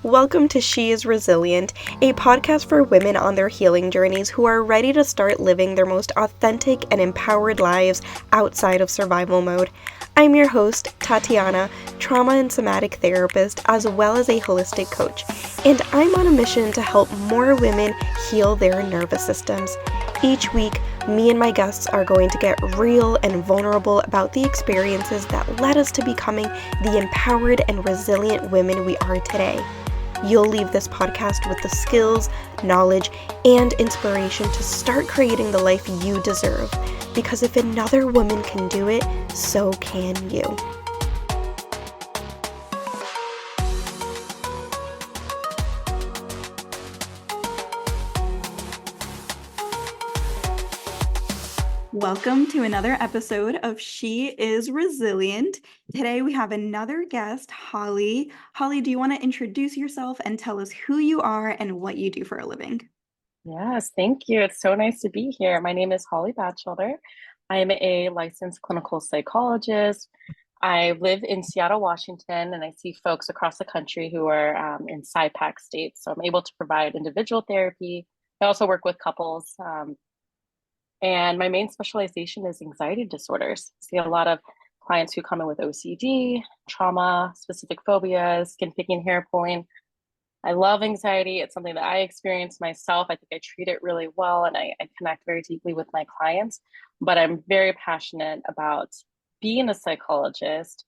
Welcome to She is Resilient, a podcast for women on their healing journeys who are ready to start living their most authentic and empowered lives outside of survival mode. I'm your host, Tatiana, trauma and somatic therapist, as well as a holistic coach, and I'm on a mission to help more women heal their nervous systems. Each week, me and my guests are going to get real and vulnerable about the experiences that led us to becoming the empowered and resilient women we are today. You'll leave this podcast with the skills, knowledge, and inspiration to start creating the life you deserve. Because if another woman can do it, so can you. Welcome to another episode of She is Resilient. Today we have another guest, Holly. Holly, do you want to introduce yourself and tell us who you are and what you do for a living? Yes, thank you. It's so nice to be here. My name is Holly Batchelder. I'm a licensed clinical psychologist. I live in Seattle, Washington, and I see folks across the country who are in PSYPAC states. So I'm able to provide individual therapy. I also work with couples. And my main specialization is anxiety disorders. I see a lot of clients who come in with OCD, trauma, specific phobias, skin picking, hair pulling. I love anxiety. It's something that I experience myself. I think I treat it really well and I connect very deeply with my clients. But I'm very passionate about being a psychologist.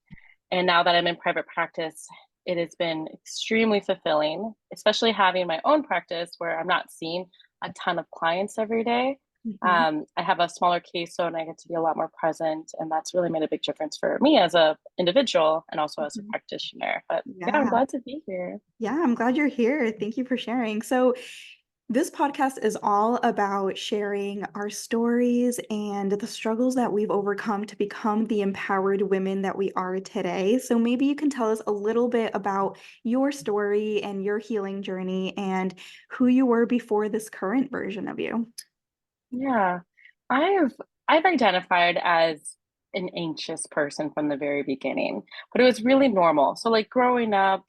And now that I'm in private practice, it has been extremely fulfilling, especially having my own practice where I'm not seeing a ton of clients every day. I have a smaller caseload and I get to be a lot more present. And that's really made a big difference for me as an individual and also as a practitioner. But yeah, I'm glad to be here. Yeah, I'm glad you're here. Thank you for sharing. So this podcast is all about sharing our stories and the struggles that we've overcome to become the empowered women that we are today. So maybe you can tell us a little bit about your story and your healing journey and who you were before this current version of you. Yeah, I've I've identified as an anxious person from the very beginning, but it was really normal. So like growing up,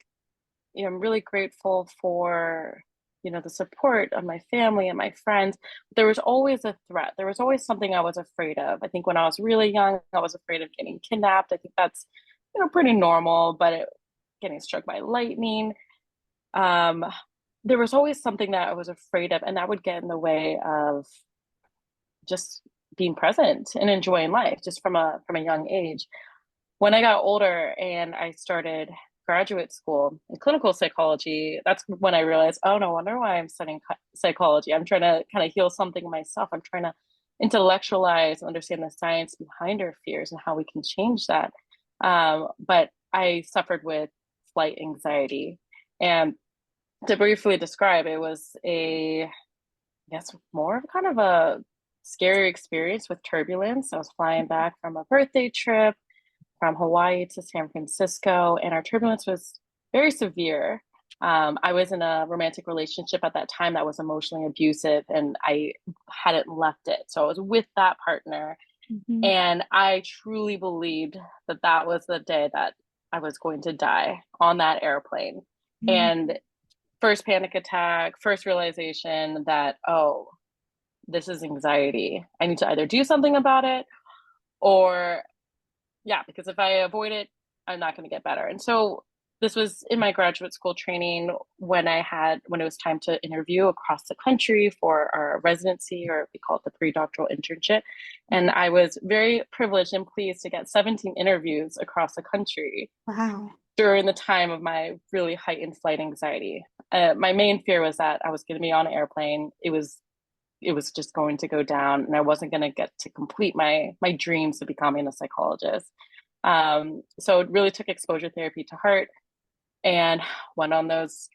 I'm really grateful for, the support of my family and my friends. There was always a threat. There was always something I was afraid of. I think when I was really young, I was afraid of getting kidnapped. I think that's, pretty normal, but getting struck by lightning. Um, there was always something that I was afraid of, and that would get in the way of just being present and enjoying life just from a young age. When I got older and I started graduate school in clinical psychology, that's when I realized, oh, no wonder why I'm studying psychology. I'm trying to kind of heal something myself. I'm trying to intellectualize, understand the science behind our fears and how we can change that. But I suffered with flight anxiety. And to briefly describe, it was I guess, more of kind of a scary experience with turbulence. I was flying back from a birthday trip from Hawaii to San Francisco, and our turbulence was very severe. I was in a romantic relationship at that time that was emotionally abusive, and I hadn't left it. So I was with that partner, and I truly believed that that was the day that I was going to die on that airplane. And first panic attack, first realization that, oh, this is anxiety. I need to either do something about it or yeah, because if I avoid it, I'm not going to get better. And so this was in my graduate school training when it was time to interview across the country for our residency, or we call it the pre-doctoral internship. And I was very privileged and pleased to get 17 interviews across the country. Wow. During the time of my really heightened flight anxiety. My main fear was that I was going to be on an airplane. It was just going to go down and I wasn't going to get to complete my dreams of becoming a psychologist. So it really took exposure therapy to heart and went on those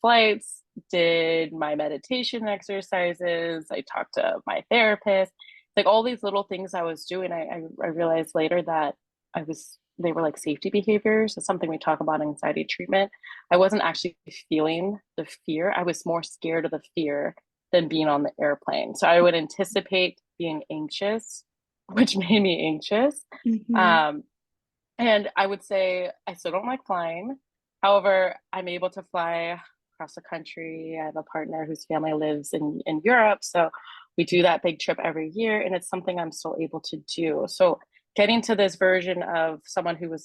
flights, did my meditation exercises. I talked to my therapist, like all these little things I was doing. I realized later that they were like safety behaviors. It's something we talk about in anxiety treatment. I wasn't actually feeling the fear. I was more scared of the fear than being on the airplane. So I would anticipate being anxious, which made me anxious. And I would say I still don't like flying. However, I'm able to fly across the country. I have a partner whose family lives in Europe. So we do that big trip every year, and it's something I'm still able to do. So getting to this version of someone who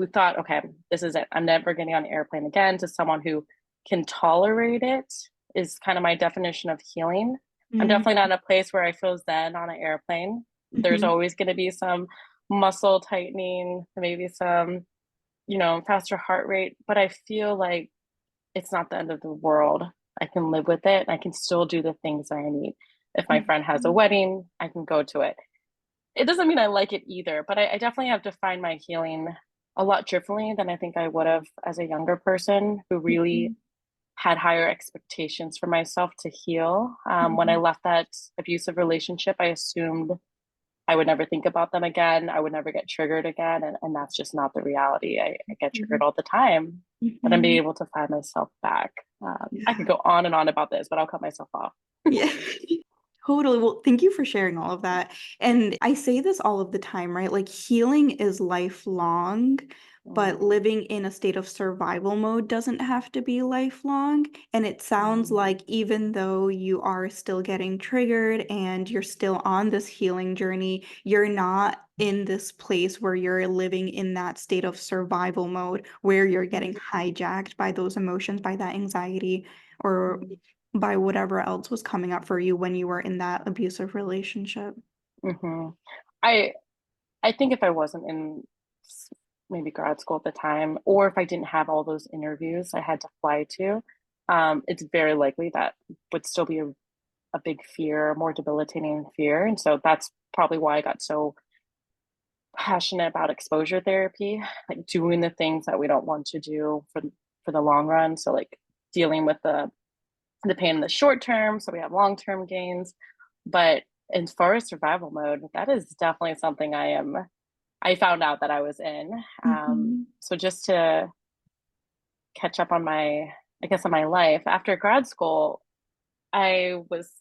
thought, okay, this is it. I'm never getting on an airplane again, to someone who can tolerate it is kind of my definition of healing. I'm definitely not in a place where I feel zen on an airplane. There's Mm-hmm. always going to be some muscle tightening, maybe some, faster heart rate, but I feel like it's not the end of the world. I can live with it. And I can still do the things that I need. If my friend has a wedding, I can go to it. It doesn't mean I like it either, but I definitely have defined my healing a lot differently than I think I would have as a younger person who really had higher expectations for myself to heal. When I Mm-hmm. left that abusive relationship, I assumed I would never think about them again. I would never get triggered again. And that's just not the reality. I get triggered all the time, but I'm being Mm-hmm. able to find myself back. I could Yeah. go on and on about this, but I'll cut myself off. Yeah. Totally. Well, thank you for sharing all of that. And I say this all of the time, right? Like healing is lifelong, but Mm, living in a state of survival mode doesn't have to be lifelong. And it sounds mm, like even though you are still getting triggered and you're still on this healing journey, you're not in this place where you're living in that state of survival mode where you're getting hijacked by those emotions, by that anxiety, or mm, by whatever else was coming up for you when you were in that abusive relationship. mm-hmm. I I think if I wasn't in maybe grad school at the time, or if I didn't have all those interviews I had to fly to, it's very likely that would still be a big fear, a more debilitating fear. And so that's probably why I got so passionate about exposure therapy, like doing the things that we don't want to do for the long run. So like dealing with the pain in the short term, so we have long term gains. But as far as survival mode, that is definitely something I found out that I was in. Mhm. So just to catch up on I guess, on my life after grad school, I was,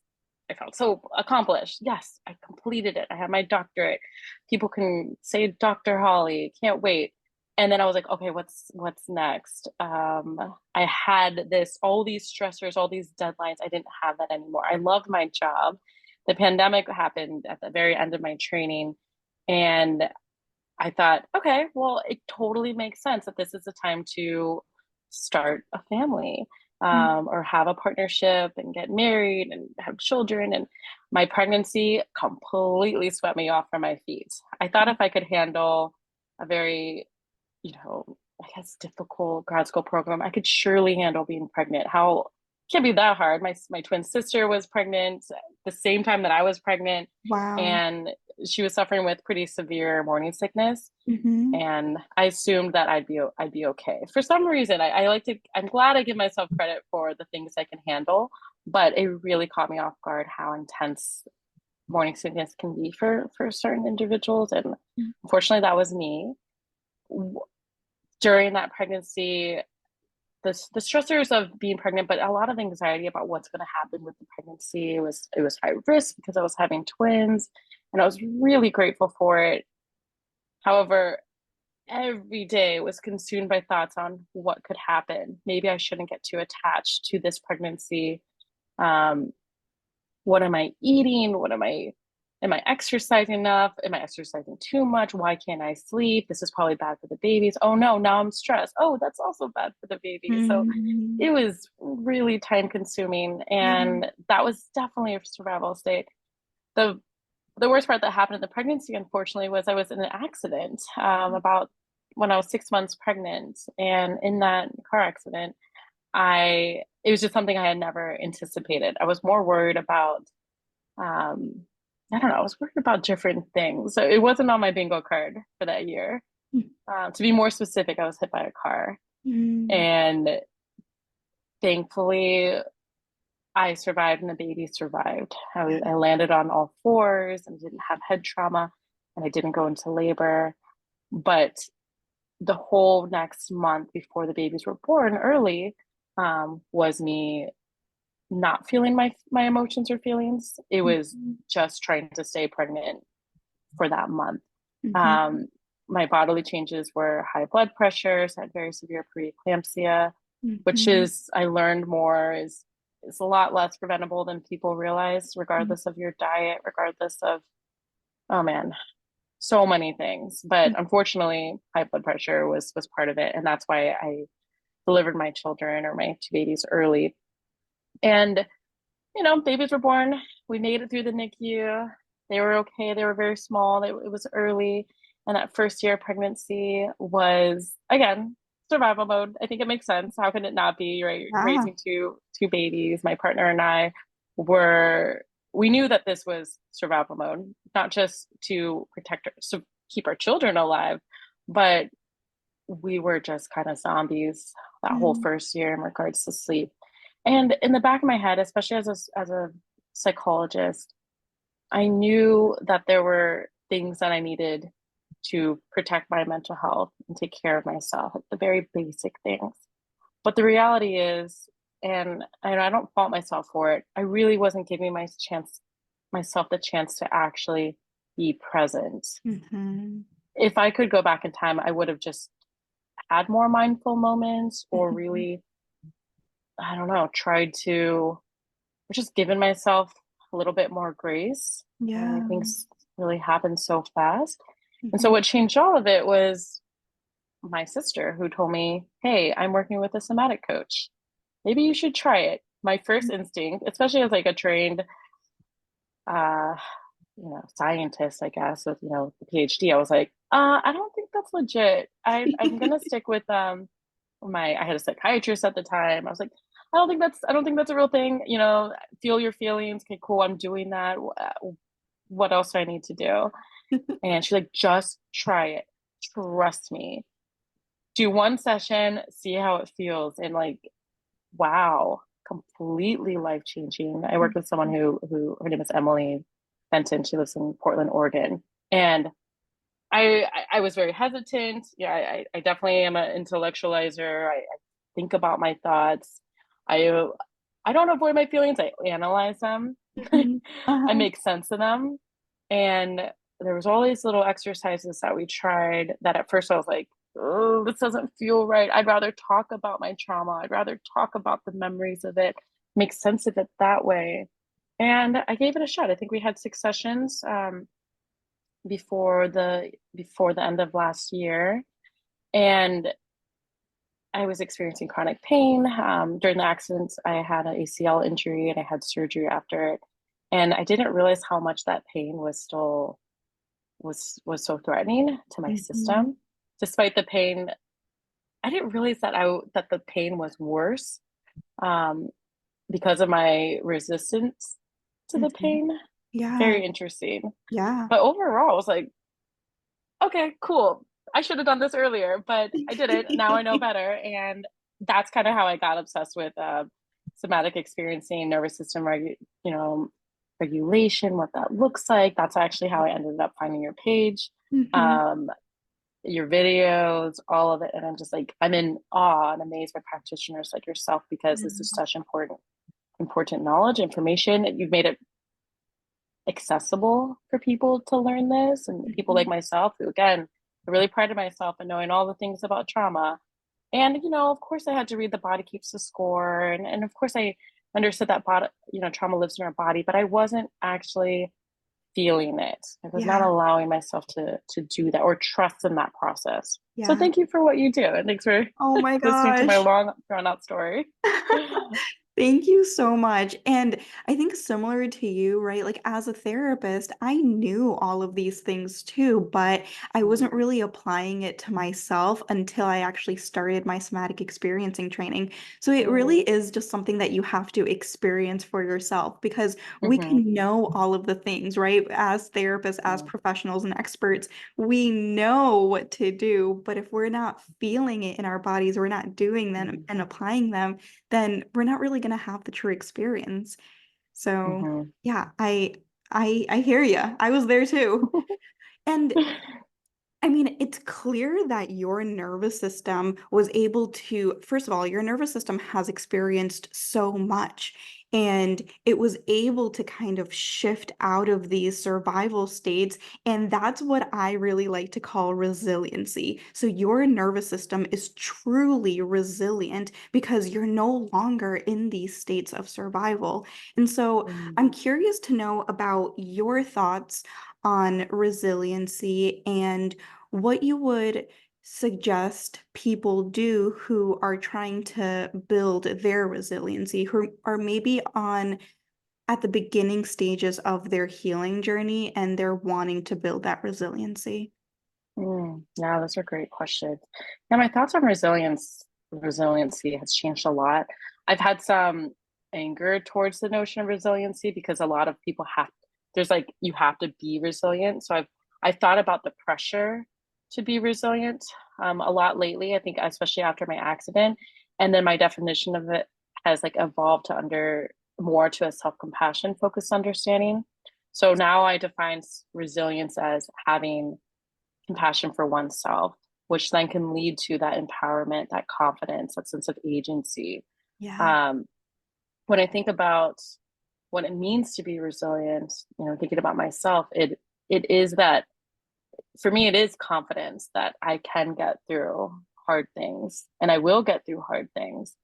I felt so accomplished. Yes, I completed it. I had my doctorate. People can say Dr. Holly, can't wait. And then I was like, okay, what's next? I had all these stressors, all these deadlines. I didn't have that anymore. I loved my job. The pandemic happened at the very end of my training, and I thought, okay, well, it totally makes sense that this is a time to start a family, or have a partnership and get married and have children. And my pregnancy completely swept me off from my feet. I thought if I could handle a very, I guess, difficult grad school program, I could surely handle being pregnant. How can't be that hard. My twin sister was pregnant the same time that I was pregnant, Wow. and she was suffering with pretty severe morning sickness. Hmm. And I assumed that I'd be okay. For some reason, I'm glad I give myself credit for the things I can handle, but it really caught me off guard how intense morning sickness can be for certain individuals. And unfortunately, that was me. During that pregnancy, the stressors of being pregnant, but a lot of anxiety about what's going to happen with the pregnancy. It was high risk because I was having twins, and I was really grateful for it. However, every day was consumed by thoughts on what could happen. Maybe I shouldn't get too attached to this pregnancy. Um, what am I eating? Am I exercising enough? Am I exercising too much? Why can't I sleep? This is probably bad for the babies. Oh no, now I'm stressed. Oh, that's also bad for the baby. So Hmm. it was really time consuming, Yeah. and that was definitely a survival state. The the worst part that happened in the pregnancy, unfortunately, was I was in an accident, about when I was 6 months pregnant, and in that car accident, I it was just something I had never anticipated. I was more worried about, um, I don't know, I was worried about different things. So it wasn't on my bingo card for that year. To be more specific, I was hit by a car, Mm-hmm. and thankfully, I survived and the baby survived. I landed on all fours and didn't have head trauma, and I didn't go into labor. But the whole next month before the babies were born early, was me not feeling my emotions or feelings. It was just trying to stay pregnant for that month. Hmm. Um, my bodily changes were high blood pressure, so I had very severe preeclampsia, which Mm-hmm. is, I learned more, is a lot less preventable than people realize, regardless of your diet, regardless of, oh man, so many things. But unfortunately, high blood pressure was part of it. And that's why I delivered my children, or my two babies, early. And, babies were born. We made it through the NICU. They were okay. They were very small. It was early. And that first year of pregnancy was, again, survival mode. I think it makes sense. How can it not be, right? Yeah. Raising two babies. My partner and I we knew that this was survival mode, not just to so keep our children alive, but we were just kind of zombies that whole Mm-hmm. first year in regards to sleep. And in the back of my head, especially as a psychologist, I knew that there were things that I needed to protect my mental health and take care of myself, like the very basic things. But the reality is, and I don't fault myself for it, I really wasn't giving myself the chance to actually be present. Mm-hmm. If I could go back in time, I would have just had more mindful moments, or Mm-hmm. really, I don't know, tried to, or just given myself a little bit more grace. Yeah. Things really happen so fast. And so Mm-hmm. what changed all of it was my sister, who told me, "Hey, I'm working with a somatic coach. Maybe you should try it." My first instinct, especially as like a trained uh scientist, I guess, with, the PhD, I was like, I don't think that's legit. I'm gonna stick with I had a psychiatrist at the time. I was like, I don't think that's a real thing. Feel your feelings. Okay, cool. I'm doing that. What else do I need to do? And she's like, just try it. Trust me. Do one session, see how it feels. And like, wow, completely life changing. I worked with someone who her name is Emily Fenton. She lives in Portland, Oregon. And I was very hesitant. Yeah, I definitely am an intellectualizer. I think about my thoughts. I I don't avoid my feelings. I analyze them. Mm-hmm. I Uh-huh. make sense of them. And there was all these little exercises that we tried that at first I was like, oh, this doesn't feel right. I'd rather talk about my trauma. I'd rather talk about the memories of it, make sense of it that way. And I gave it a shot. I think we had 6 sessions. Before the end of last year, and I was experiencing chronic pain. During the accident, I had an ACL injury and I had surgery after it, and I didn't realize how much that pain was so threatening to my Mm-hmm. system. Despite the pain, I didn't realize that the pain was worse, um, because of my resistance to the Mm-hmm. pain. Yeah. Very interesting. Yeah. But overall, I was like, okay, cool. I should have done this earlier, but I didn't. Now I know better. And that's kind of how I got obsessed with somatic experiencing, nervous system you know, regulation, what that looks like. That's actually how I ended up finding your page, Mm-hmm. um, your videos, all of it. And I'm just like, I'm in awe and amazed by practitioners like yourself, because this is such important knowledge, information. You've made it accessible for people to learn this, and people like Mm-hmm. myself who, again, I really prided myself in knowing all the things about trauma. And of course I had to read The Body Keeps the Score, and of course I understood that body, trauma lives in our body, but I wasn't actually feeling it. I was not Yeah. allowing myself to do that or trust in that process. So Yeah. thank you for what you do, and thanks for Oh my listening to my gosh. long drawn out story. Thank you so much. And I think similar to you, right? Like as a therapist, I knew all of these things too, but I wasn't really applying it to myself until I actually started my somatic experiencing training. So it really Mm-hmm. is just something that you have to experience for yourself because we Mm-hmm. can know all of the things, right? As therapists, as professionals and experts, we know what to do, but if we're not feeling it in our bodies, we're not doing them and applying them, then we're not really going to have the true experience. So, Mm-hmm. yeah, I hear you. I was there too. And I mean, it's clear that your nervous system was able to, first of all, your nervous system has experienced so much. And it was able to kind of shift out of these survival states. And that's what I really like to call resiliency. So your nervous system is truly resilient because you're no longer in these states of survival. And so Mm. I'm curious to know about your thoughts on resiliency and what you would suggest people do who are trying to build their resiliency, who are maybe on at the beginning stages of their healing journey and they're wanting to build that resiliency. Yeah, those are great questions. Yeah, my thoughts on resiliency has changed a lot. I've had some anger towards the notion of resiliency because a lot of people there's like you have to be resilient. So I thought about the pressure to be resilient a lot lately. I think especially after my accident, and then my definition of it has like evolved to under more to a self-compassion focused understanding. So now I define resilience as having compassion for oneself, which then can lead to that empowerment, that confidence, that sense of agency. Yeah. Um, when I think about what it means to be resilient, thinking about myself, it is that for me, it is confidence that I can get through hard things and I will get through hard things.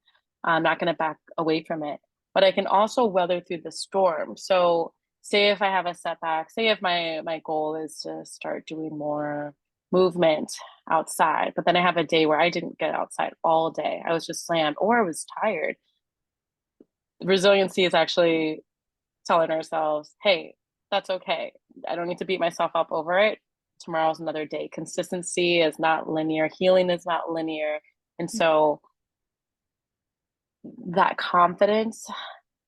I'm not going to back away from it, but I can also weather through the storm. So, say if I have a setback, say if my goal is to start doing more movement outside, but then I have a day where I didn't get outside all day. I was just slammed or I was tired. Resiliency is actually telling ourselves, hey, that's okay. I don't need to beat myself up over it. Tomorrow's another day. Consistency is not linear, healing is not linear. And so that confidence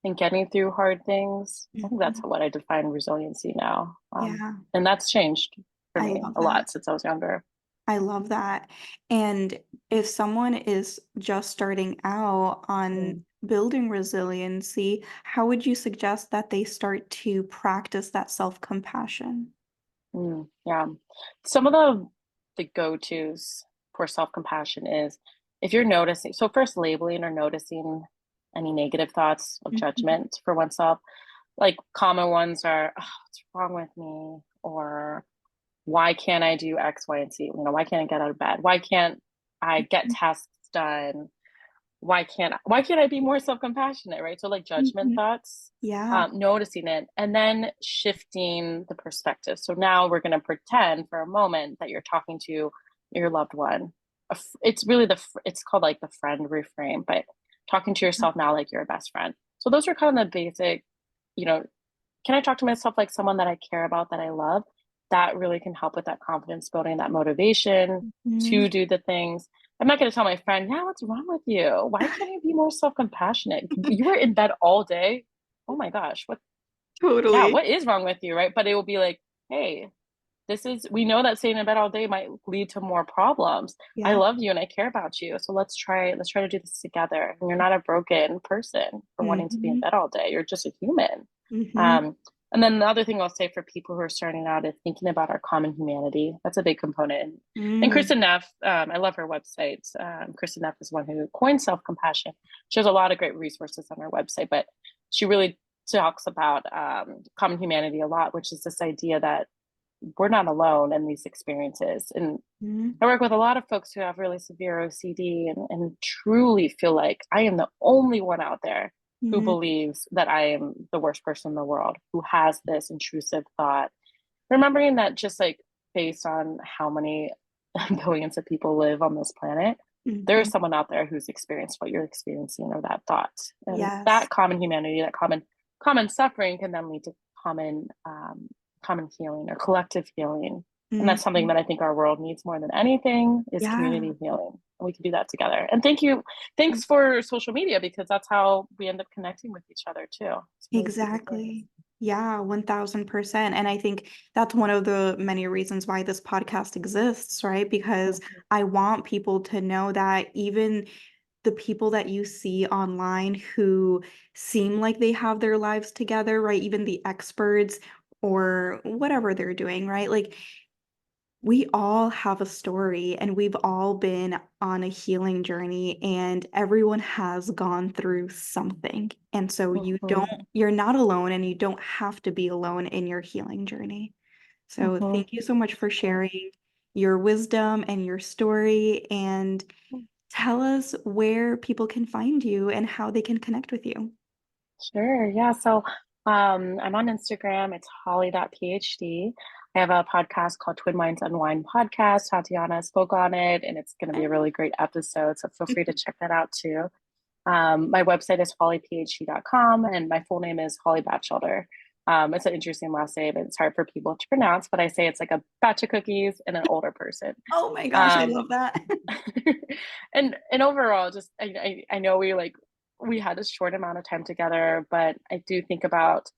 in getting through hard things, I think that's Mhm. what I define resiliency now. Yeah, And that's changed for I me love a that. lot since I was younger. I love that. And if someone is just starting out on Mm. building resiliency, how would you suggest that they start to practice that self-compassion? Yeah. Some of the go-tos for self-compassion is if you're noticing, so first labeling or noticing any negative thoughts of Mhm. judgment for oneself, like common ones are, oh, what's wrong with me? Or why can't I do X, Y, and Z? Why can't I get out of bed? Why can't I get tasks done? Why can't I be more self-compassionate, right? So like judgment Mhm. thoughts, Yeah. noticing it and then shifting the perspective. So now we're going to pretend for a moment that you're talking to your loved one. It's really it's called like the friend reframe, but talking to yourself now like you're a best friend. So those are kind of the basic, you know can I talk to myself like someone that I care about, that I love? That really can help with that confidence building, that motivation Mhm. to do the things. I'm not going to tell my friend, yeah, what's wrong with you? Why can't you be more self compassionate? You were in bed all day. Oh my gosh, yeah, Totally. what is wrong with you? Right. But it will be like, hey, we know that staying in bed all day might lead to more problems. I Yeah. love you and I care about you. So let's try to do this together. And you're not a broken person for wanting to be in Mhm. bed all day. You're just a human. Mhm. Um, and then the other thing I'll say for people who are starting out is thinking about our common humanity. That's a big component. And Mm. Kristen Neff, I love her website. Kristen Neff is one who coined self-compassion. She has a lot of great resources on her website, but she really talks about common humanity a lot, which is this idea that we're not alone in these experiences. And Mhm. I work with a lot of folks who have really severe OCD and truly feel like I am the only one out there who Mhm. believes that I am the worst person in the world, who has this intrusive thought. Remembering that just like based on how many billions of people live on this planet, there is Mhm. someone out there who's experienced what you're experiencing or that thought. And Yes. that common humanity, that common suffering can then lead to common healing or collective healing. And that's something Mhm. that I think our world needs more than anything is Yeah. community healing. And we can do that together. And thanks for social media because that's how we end up connecting with each other too. It's really beautiful things. Exactly. Yeah, 1000%. And I think that's one of the many reasons why this podcast exists, right? Because Mhm. I want people to know that even the people that you see online who seem like they have their lives together, right? Even the experts or whatever they're doing, right? Like we all have a story and we've all been on a healing journey and everyone has gone through something. And so Mm-hmm. you're not alone and you don't have to be alone in your healing journey. So Mm-hmm. thank you so much for sharing your wisdom and your story, and tell us where people can find you and how they can connect with you. Sure. Yeah. So I'm on Instagram. It's holly.phd. I have a podcast called Twin Minds Unwind Podcast. Tatiana spoke on it, and it's going to be a really great episode. So feel free to check that out too. My website is hollyphd.com, and my full name is Holly Batchelder. It's an interesting last name, and it's hard for people to pronounce, but I say it's like a batch of cookies and an older person. Oh my gosh, I Um, love that. and overall, just I know we had a short amount of time together, but I do think about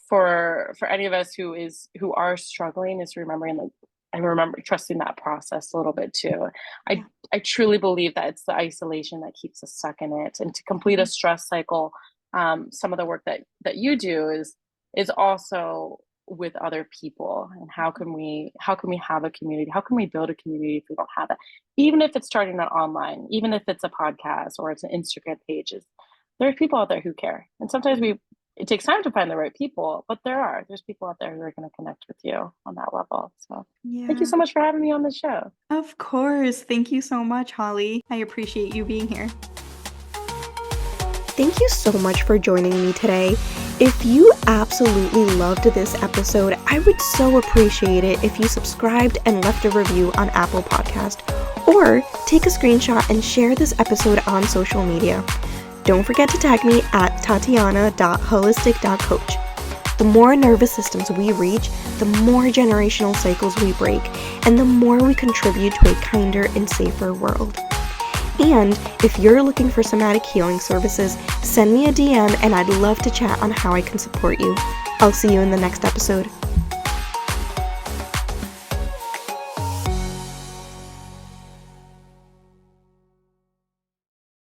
for any of us who are struggling is remembering like I remember trusting that process a little bit too. I Yeah. I truly believe that it's the isolation that keeps us stuck in it, and to complete a Mhm. stress cycle, some of the work that you do is also with other people. And how can we have a community? How can we build a community if we don't have it? Even if it's starting out online, even if it's a podcast or it's an Instagram page, there are people out there who care. And sometimes it takes time to find the right people, but there's people out there who are going to connect with you on that level. So thank you Yeah, so much for having me on the show. of course. Thank you so much, Holly. I appreciate you being here. Thank you so much for joining me today. If you absolutely loved this episode, I would so appreciate it if you subscribed and left a review on Apple Podcast, or take a screenshot and share this episode on social media. Don't forget to tag me at tatiana.holistic.coach. The more nervous systems we reach, the more generational cycles we break, and the more we contribute to a kinder and safer world. And if you're looking for somatic healing services, send me a DM and I'd love to chat on how I can support you. I'll see you in the next episode.